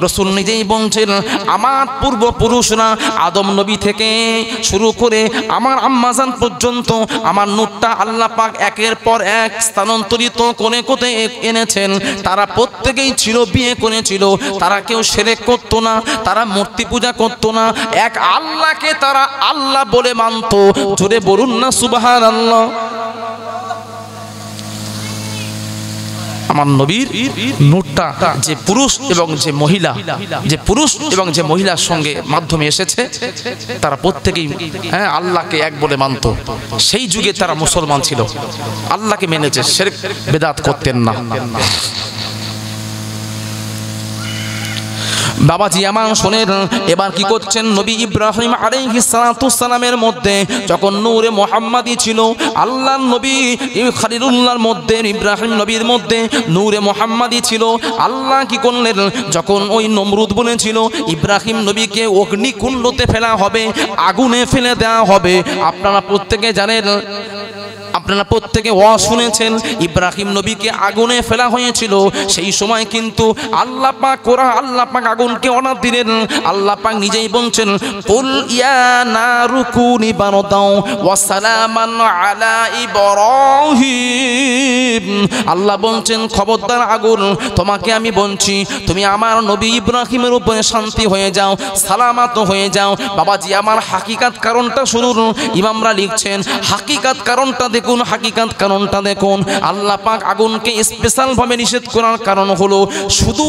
রাসূল নিজেই বলছেন আমার পূর্বপুরুষরা আদম নবী থেকে শুরু করে আমার আম্মাজান পর্যন্ত আমার নূরটা আল্লাহ পাক একের পর এক স্থানান্তরিত কোণে এনেছেন। তারা প্রত্যেকেই ছিল বিয়ে করেছিল, তারা কেউ শিরক করতো না, তারা মূর্তি পূজা করতো না, এক আল্লাহকে তারা আল্লাহ বলে মানত। জোরে বলুন না সুবহানাল্লাহ। আমার নবীর নূরটা যে পুরুষ এবং যে মহিলার সঙ্গে মাধ্যমে এসেছে তারা প্রত্যেকেই আল্লাহকে এক বলে মানত। সেই যুগে তারা মুসলমান ছিল, আল্লাহকে মেনেছে, শিরক বিদআত করতেন না। বাবাজি আমার শোনেন, এবার কি করছেন নবী ইব্রাহিম আলাইহিস সালাতু সালামের মধ্যে যখন নূরে মুহাম্মাদি ছিল, আল্লাহর নবী খলিলুল্লাহর মধ্যে ইব্রাহিম নবীর মধ্যে নূরে মুহাম্মাদি ছিল। আল্লাহ কি করলেন যখন ওই নমরুদ বলেছিল ইব্রাহিম নবীকে অগ্নিকুণ্ডতে ফেলা হবে, আগুনে ফেলে দেওয়া হবে, আপনারা প্রত্যেকে জানেন, আপনারা প্রত্যেকে শুনেছেন ইব্রাহিম নবীকে আগুনে ফেলা হয়েছিল। সেই সময় কিন্তু আল্লাহ পাক আগুনকে অর্ডার দিলেন। আল্লাহ পাক নিজেই বলছেন কুল ইয়া নারু কুনি বারদাও ওয়া সালামান আলা ইব্রাহিম। আল্লাহ বলছেন খবরদার আগুন, তোমাকে আমি বলছি তুমি আমার নবী ইব্রাহিমের উপরে শান্তি হয়ে যাও, সালামাত হয়ে যাও। বাবাজি আমার হাকিকাত কারণটা শুনুন, ইমামরা লিখছেন হাকিকাত কারণটা দেখুন, হাকিকাত কারণটা দেখুন। আল্লাহ পাক আগুনকে স্পেশাল ভাবে নিষেধ করার কারণ হলো শুধু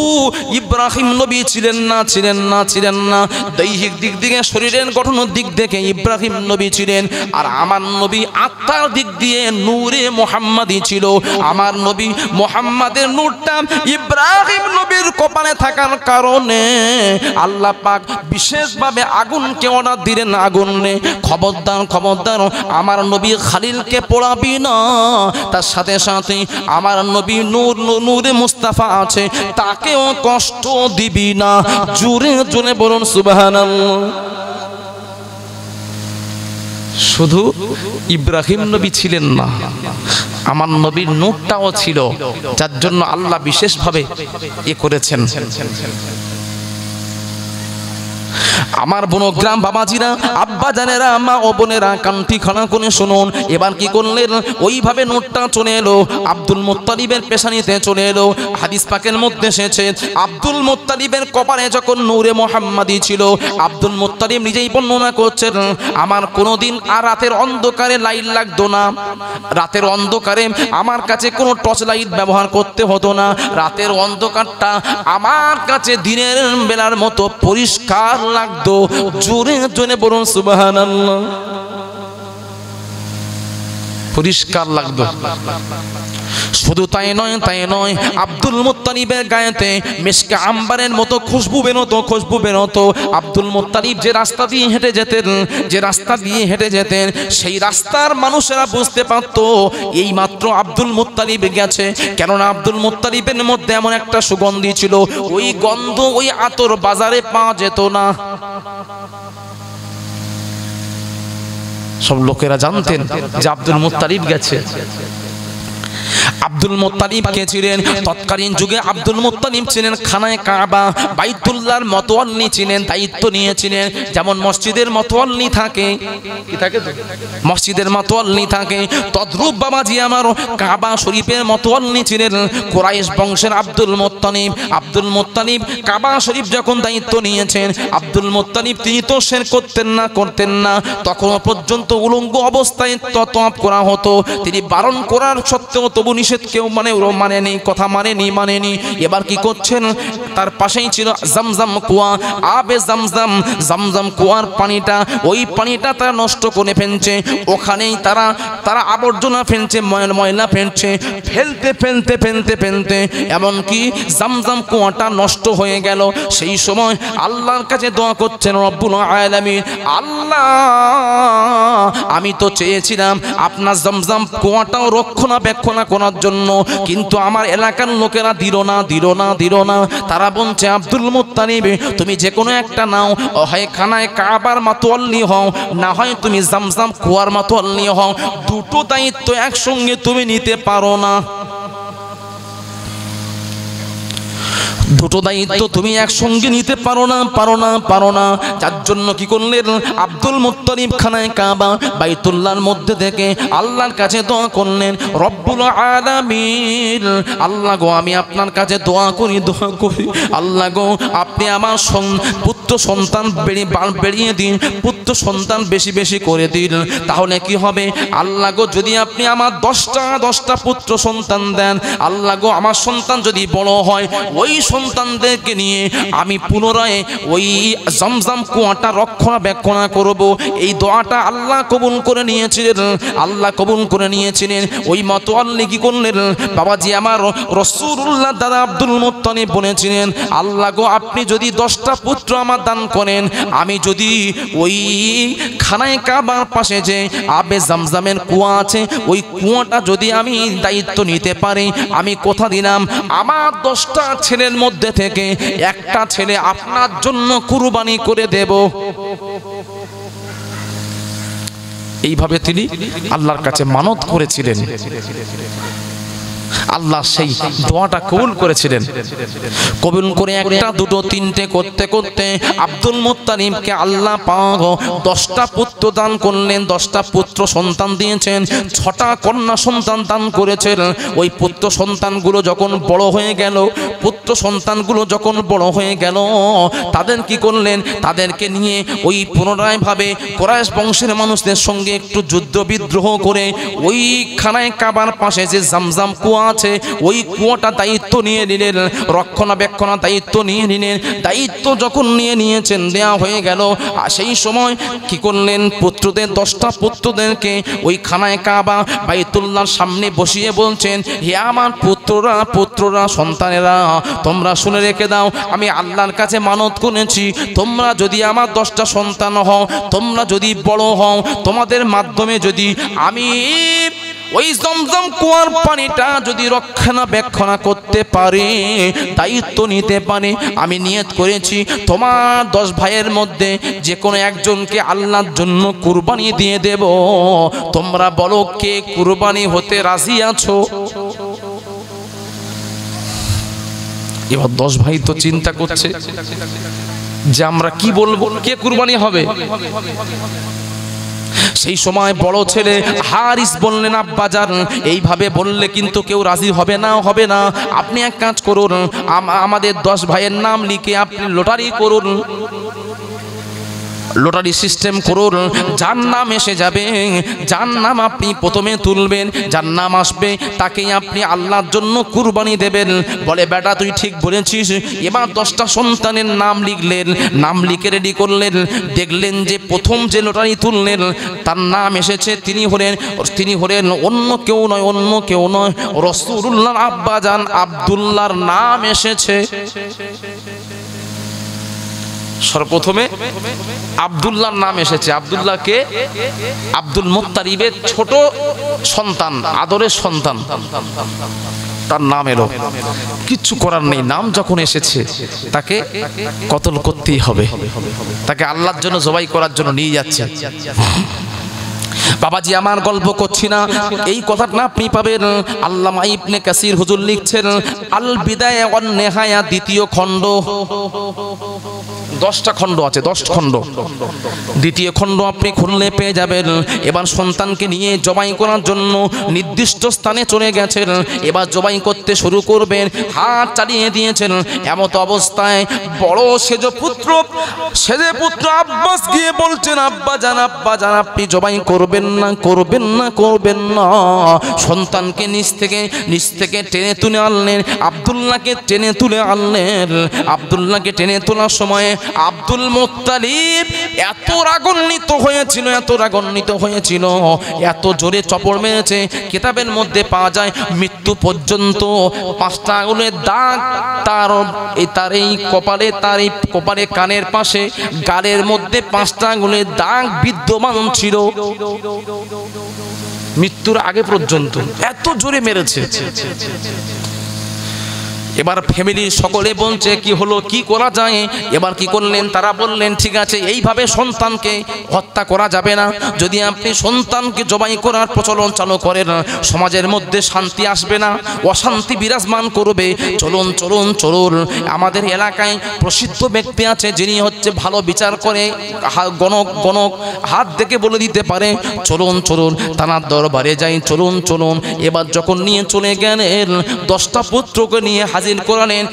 ইব্রাহিম নবী ছিলেন না, দৈহিক দিক থেকে শরীরের গঠনের দিক থেকে ইব্রাহিম নবী ছিলেন, আর আমার নবী আত্মার দিক দিয়ে নূরে মুহাম্মাদি ছিল। আমার নবী মুহাম্মাদের নূরটা ইব্রাহিম নবীর কপালে থাকার কারণে আল্লাহ পাক বিশেষভাবে আগুনকে অর্ডার দিলেন, আগুনে খবরদার আমার নবী খালিলকে পোড়াবে পোড়াবি না, তার সাথে সাথে আমার নবী নূর নূরে মুস্তাফা আছে তাকেও কষ্ট দিবি না। জোরে জোরে বলুন সুবহানাল্লাহ। শুধু ইব্রাহিম নবী ছিলেন না, আমার নবীর নূরটাও ছিল, যার জন্য আল্লাহ বিশেষভাবে করেছেন। আমার বনগ্রাম বাবাজিরা, আব্বা জানেরা, মা ও বোনেরা, কান্তি খানা করে শুনুন। এবার কি করলেন? ওইভাবে নোটটা চলে এলো, আব্দুল মুত্তালিবের পেশানিতে চলে এলো। হাদিস পাকের মধ্যে এসেছে, আব্দুল মুত্তালিবের কপালে যখন নূরে মুহাম্মাদি ছিল, আব্দুল মুত্তালিব নিজেই বর্ণনা করছেন, আমার কোনোদিন আর রাতের অন্ধকারে লাইট লাগতো না, রাতের অন্ধকারে আমার কাছে কোনো টর্চ লাইট ব্যবহার করতে হতো না। রাতের অন্ধকারটা আমার কাছে দিনের বেলার মতো পরিষ্কার লাগতো। জোরে জোরে বলুন সুবহানাল্লাহ। পরিষ্কার লাগতো। শুধু তাই নয়, আব্দুল মুত্তালিবের গায়েতে মিশকে আম্বারের মতো খুশবু বেরোতো। আব্দুল মুত্তালিব যে রাস্তা দিয়ে হেঁটে যেতেন, সেই রাস্তার মানুষেরা বুঝতে পারত এই মাত্র আব্দুল মুত্তালিব গেছে। কেননা আব্দুল মুত্তালিবের মধ্যে এমন একটা সুগন্ধি ছিল, ওই গন্ধ, ওই আতর বাজারে পাওয়া যেত না। সব লোকেরা জানতেন যে আব্দুল মুত্তালিব গেছে। আব্দুল মুত্তালিব কে ছিলেন? তৎকালীন যুগে আব্দুল মুত্তালিব ছিলেন খানায়ে কাবা, বাইতুল্লাহর মতওয়াল্লি ছিলেন, দায়িত্ব নিয়েছিলেন। যেমন মসজিদের মতওয়াল্লি থাকে, কি থাকে? মসজিদের মতওয়াল্লি থাকে, তদ্রূপ বাবাজি আমার কাবা শরীফের মতওয়াল্লি ছিলেন কুরাইশ বংশের আব্দুল মুত্তালিব। আব্দুল মুত্তালিব কাবা শরীফ যখন দায়িত্ব নিয়েছেন, আব্দুল মুত্তালিব তিনি তো শের করতেন না, তখন পর্যন্ত উলঙ্গ অবস্থায় তওয়াফ করা হতো। তিনি বারণ করার সত্ত্বেও তবু নিষেধ কেউ মানেনি, কথা মানেনি। এবার কি করছেন? তার পাশেই ছিল জমজম কুয়া, আবে জমজম কুয়ার পানিটা, ওই পানিটা তারা নষ্ট করে ফেলছে। ওখানেই তারা আবর্জনা ফেলছে, ময়লা ফেলতে এমনকি জমজম কুয়াটা নষ্ট হয়ে গেল। সেই সময় আল্লাহর কাছে দোয়া করছেন রব্বুল আলামিন, আল্লাহ আমি তো চেয়েছিলাম আপনার জমজম কুয়াটাও রক্ষণাবেক্ষণ করার জন্য, কিন্তু আমার এলাকার লোকেরা দিল না। তারা বলছে আব্দুল মুত্তালিব তুমি যে কোনো একটা নাও, হয় খানায় কাবার মাতওয়াল্লি হও, না হয় তুমি জমজম কুয়ার মাতওয়াল্লি হও, দুটো দায়িত্ব একসঙ্গে তুমি নিতে পারো না। দুটো দায়িত্ব তুমি একসঙ্গে নিতে পারো না। যার জন্য কি করলেন? আব্দুল মুত্তালিব খানায়ে কাবা বাইতুল্লাহর মধ্যে থেকে আল্লাহর কাছে দোয়া করলেন, রব্বুল আলামিন, আল্লাহ গো আমি আপনার কাছে দোয়া করি, আল্লাহ গো আপনি আমার পুত্র সন্তান বেরিয়ে দিন, পুত্র সন্তান বেশি করে দিন। তাহলে কি হবে? আল্লাহ গো যদি আপনি আমার 10টা পুত্র সন্তান দেন, আল্লাহ গো আমার সন্তান যদি বড় হয়, ওই সন্তানদেরকে নিয়ে আমি পুনরায় ওই জমজম কুয়াটা রক্ষণাবেক্ষণ করব। এই দোয়াটা আল্লাহ কবুল করে নিয়েছিলেন। ওই মাতওয়াল্লি কি করলেন? বাবাজি আমার রাসূলুল্লাহ দাদা আব্দুল মুত্তালিব বলেছিলেন, আল্লাহ গো আপনি যদি 10টা পুত্র আমার দান করেন, আমি যদি ওই খানায়ে কাবার পাশে যে আবে জমজমের কুয়া আছে, ওই কুয়াটা যদি আমি দায়িত্ব নিতে পারি, আমি কথা দিলাম আমার 10টা ছেলের মধ্যে থেকে একটা ছেলে আপনার জন্য কুরবানি করে দেব। এইভাবে তিনি আল্লাহর কাছে মানত করেছিলেন। আল্লাহ সেই দোয়াটা কবুল করেছিলেন। কবুল করে একটা দুটো তিনটে করতে আব্দুল মুত্তালিবকে আল্লাহ পাক 10টা পুত্র দান করলেন, 10টা পুত্র সন্তান দিয়েছেন, 6টা কন্যা সন্তান দান করেছেন। ওই পুত্র সন্তানগুলো যখন বড় হয়ে গেল, তাদের কি করলেন? তাদেরকে নিয়ে ওই পুনরায় ভাবে কুরাইশ বংশের মানুষদের সঙ্গে একটু যুদ্ধ বিদ্রোহ করে ওই খানায়ে কাবার পাশে যে জমজম কুয়া আছে, ওই কুয়াটা দায়িত্ব নিয়ে নিলেন, রক্ষণাবেক্ষণ দায়িত্ব নিয়ে নিলেন। দায়িত্ব যখন নিয়েছেন, দেয়া হয়ে গেল, আর সেই সময় কি করলেন? 10টা পুত্রদেরকে ওই খানায়ে কাবা বাইতুল্লাহর সামনে বসিয়ে বলছেন, হে আমার পুত্ররা সন্তানেরা, তোমরা শুনে রেখে দাও, আমি আল্লাহর কাছে মানত করেছি, তোমরা যদি আমার 10টা সন্তান হও, তোমরা যদি বড় হও, তোমাদের মাধ্যমে যদি আমি ওই জমজম কুয়ার পানিটা যদি রক্ষণাবেক্ষণ করতে পারে, দায়িত্ব নিতে পারে, আমি নিয়ত করেছি তোমার 10 ভাইয়ের মধ্যে যে কোনো একজনকে আল্লাহর জন্য কুরবানি দিয়ে দেব। তোমরা বলো কে কুরবানি হতে রাজি আছো? এবার 10 ভাই তো চিন্তা করছে যে আমরা কি বলবো, কে কুরবানি হবে। সেই সময় বড় ছেলে হারিস বললেন, আব্বাজান এইভাবে বললে কিন্তু কেউ রাজি হবে না। আপনি এক কাজ করুন, আমাদের 10 ভাইয়ের নাম লিখে আপনি লটারি করুন, লটারি সিস্টেম করুন। যার নাম এসে যাবে, যার নাম আপনি প্রথমে তুলবেন, যার নাম আসবে তাকেই আপনি আল্লাহর জন্য কুরবানি দেবেন। বলে বেটা তুই ঠিক বলেছিস। এবার 10টা সন্তানের নাম লিখলেন, নাম লিখে রেডি করলেন। দেখলেন যে প্রথম যে লটারি তুললেন তার নাম এসেছে, তিনি হলেন অন্য কেউ নয় রাসূলুল্লাহর আব্বাজান আব্দুল্লাহর নাম এসেছে। সর্বপ্রথমে আব্দুল্লাহর নাম এসেছে। আব্দুল্লাহকে আব্দুল মুত্তালিবের ছোট সন্তান, আদরের সন্তান, তার নাম এলো। কিচ্ছু করার নেই, নাম যখন এসেছে তাকে কতল করতেই হবে, তাকে আল্লাহর জন্য জবাই করার জন্য নিয়ে যাচ্ছে। বাবাজি আমার গল্প করছি না, এই কথাটা আপনি পাবেন আল্লামা ইবনে কাসির হুজুর লিখছেন আল বিদায়া ওয়ান নিহায়া 2য় খণ্ড। 10টা খণ্ড আছে, 10 খণ্ড। 2য় খণ্ড আপনি খুললে পেয়ে যাবেন। এবার সন্তানকে নিয়ে জবাই করার জন্য নির্দিষ্ট স্থানে চলে গেছেন। এবার জবাই করতে শুরু করবেন, হাত চালিয়ে দিয়েছেন। এমত অবস্থায় বড় সেজে পুত্র আব্বাস গিয়ে বলছেন, আব্বাজান আপনি জবাই করবেন না। সন্তানকে নিচ থেকে টেনে তুলে আনলেন, আব্দুল্লাহকে টেনে তোলার সময় আব্দুল মুত্তালিব এত রাগান্বিত হয়েছিল, এত জোরে চপড় মেরেছে। কিতাবের মধ্যে পাওয়া যায় মৃত্যু পর্যন্ত 5টা আঙুলের দাগ তার এই কপালে কানের পাশে গালের মধ্যে 5টা আঙুলের দাগ বিদ্যমান ছিল। মৃত্যুর আগে পর্যন্ত এত জোরে মেরেছে। এবার ফ্যামিলির সকলে বলছে কি হলো, কি করা যায়। এবার কি করলেন, তারা বললেন ঠিক আছে এইভাবে সন্তানকে হত্যা করা যাবে না। যদি আপনি সন্তানকে জবাই করার প্রচলন চালু করেন সমাজের মধ্যে শান্তি আসবে না, অশান্তি বিরাজমান করবে। চলুন আমাদের এলাকায় প্রসিদ্ধ ব্যক্তি আছে যিনি হচ্ছে ভালো বিচার করে, গণক হাত দেখে বলে দিতে পারে। চলুন থানার দরবারে যাই, চলুন। এবার যখন নিয়ে চলে গেলেন 10টা পুত্রকে নিয়ে হাজির করালেন।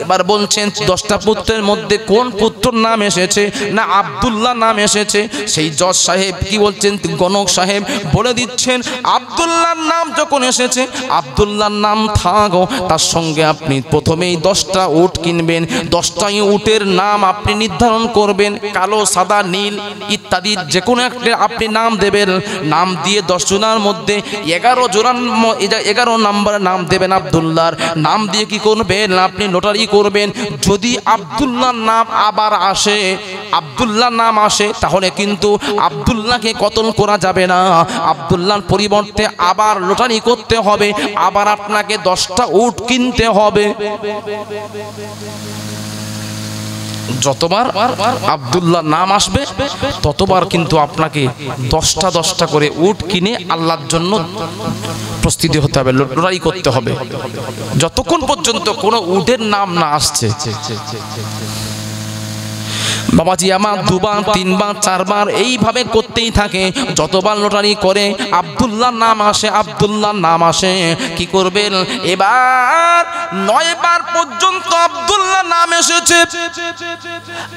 এবার বলছেন 10টা পুত্রের মধ্যে কোন পুত্রর নাম এসেছে, না আব্দুল্লাহ নাম এসেছে। সেই জজ সাহেব কি বলছেন, গণক সাহেব বলে দিচ্ছেন আব্দুল্লাহর নাম যখন এসেছে, আব্দুল্লাহর নাম থাকো, তার সঙ্গে আপনি প্রথমেই 10টা উট কিনবেন। 10টাই উটের নাম আপনি নির্ধারণ করবেন, কালো, সাদা, নীল ইত্যাদি যে কোনো একটা আপনি নাম দেবেন। নাম দিয়ে 10 জনের মধ্যে 11 নম্বরের নাম দেবেন আব্দুল্লাহর নাম দিয়ে কি করবেন, আপনি লটারি করবেন। যদি আব্দুল্লাহর নাম আসে তাহলে কিন্তু আব্দুল্লাহকে কতল করা যাবে না, আব্দুল্লাহর পরিবর্তে আবার লটারি করতে হবে, আবার আপনাকে 10টা উট কিনতে হবে। যতবার আব্দুল্লাহর নাম আসবে ততবার কিন্তু আপনাকে 10টা করে উট কিনে আল্লাহর জন্য প্রস্তুতি হতে হবে, লড়াই করতে হবে, যতক্ষণ পর্যন্ত কোনো উটের নাম না আসছে। বাবাজি আমার 2 বার 3 বার 4 বার এইভাবে করতেই থাকে। যতবার লটারি করে আব্দুল্লাহর নাম আসে কি করবেন, এবার 9 বার পর্যন্ত আব্দুল্লাহর নাম এসেছে।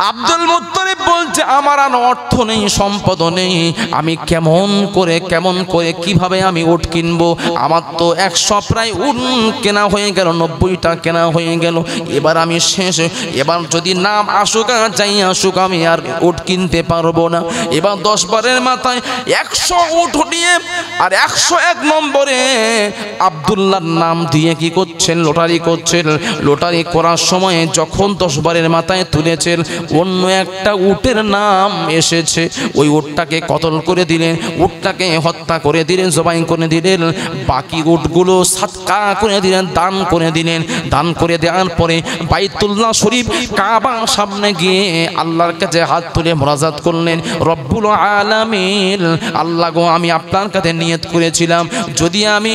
আব্দুল মুত্তালিব বলছে আমার আর অর্থ নেই, সম্পদ নেই, আমি কেমন করে কিভাবে আমি উট কিনবো। আমার তো 100 প্রায় উট কেনা হয়ে গেল, 90টা কেনা হয়ে গেল। এবার আমি শেষ। এবার যদি নাম আসুক আর যাই আসুক আমি আর উট কিনতে পারবো না। এবার 10 বারের মাথায় 100 উট নিয়ে আর 101 নম্বরে আব্দুল্লাহর নাম দিয়ে কি করছেন, লটারি করছেন। লটারি করার সময় যখন 10 বারের মাথায় তুলেছেন অন্য একটা উটের নাম এসেছে, ওই উটটাকে কতল করে দিলেন, উটটাকে হত্যা করে দিলেন, জবাই করে দিলেন। বাকি উটগুলো সাদকা করে দিলেন, দান করে দিলেন। দান করে দেওয়ার পরে বাইতুল্লাহ শরীফ কাবার সামনে গিয়ে আল্লাহর কাছে হাত তুলে মুনাজাত করলেন, রব্বুল আলামিন, আল্লাহ গো আমি আপনার কাছে নিয়ত করেছিলাম যদি আমি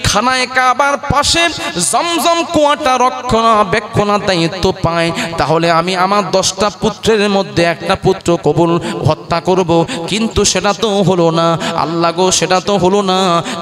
খানায় কাবার পাশে জমজম কুয়াটা রক্ষণাবেক্ষণের দায়িত্ব পাই তাহলে আমি আমার 10টা পুত্রের মধ্যে একটা পুত্র কবুল হত্যা করব, কিন্তু সেটা তো হলো না আল্লাহ গো, সেটা তো হলো না।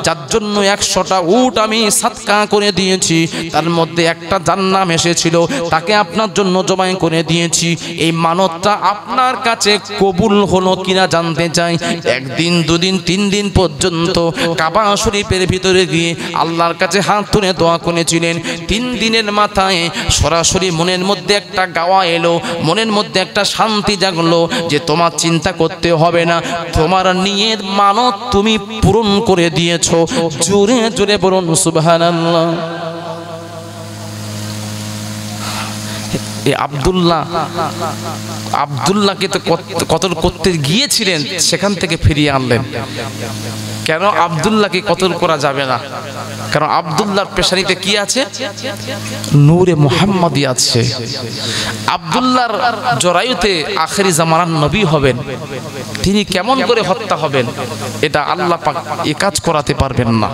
যার জন্য 100টা উট আমি সাদকা করে দিয়েছি, তার মধ্যে একটা জান্নাম এসেছিল, তাকে আপনার জন্য জবাই করে দিয়েছি। এই মানতটা আপনার কাছে কবুল হলো কিনা জানতে চাই। 1 দিন 2 দিন 3 দিন পর্যন্ত কাবা শরীফের ভিতরে গিয়ে আল্লাহর কাছে হাত তুলে দোয়া করেছিলেন। 3 দিনের মাথায় সরাসরি মনের মধ্যে একটা গাওয়া এলো, মনের মধ্যে একটা শান্তি জাগলো যে তোমার চিন্তা করতে হবে না, তোমার নিয়ত মানত তুমি পূরণ করে দিয়েছো। জোরে জোরে বলুন সুবহানাল্লাহ। আব্দুল্লাহকে তো কতল করতে গিয়েছিলেন, সেখান থেকে ফিরিয়ে আনলেন। কেন আব্দুল্লাহকে কতল করা যাবে না? কারণ আব্দুল্লাহর পেশানিতে কি আছে? নূরে মুহাম্মাদি আছে। আব্দুল্লাহর জরায়ুতে আখেরি জামানার নবী হবেন, তিনি কেমন করে হত্যা হবেন এটা আল্লাহ পাক এ কাজ করাতে পারবেন না।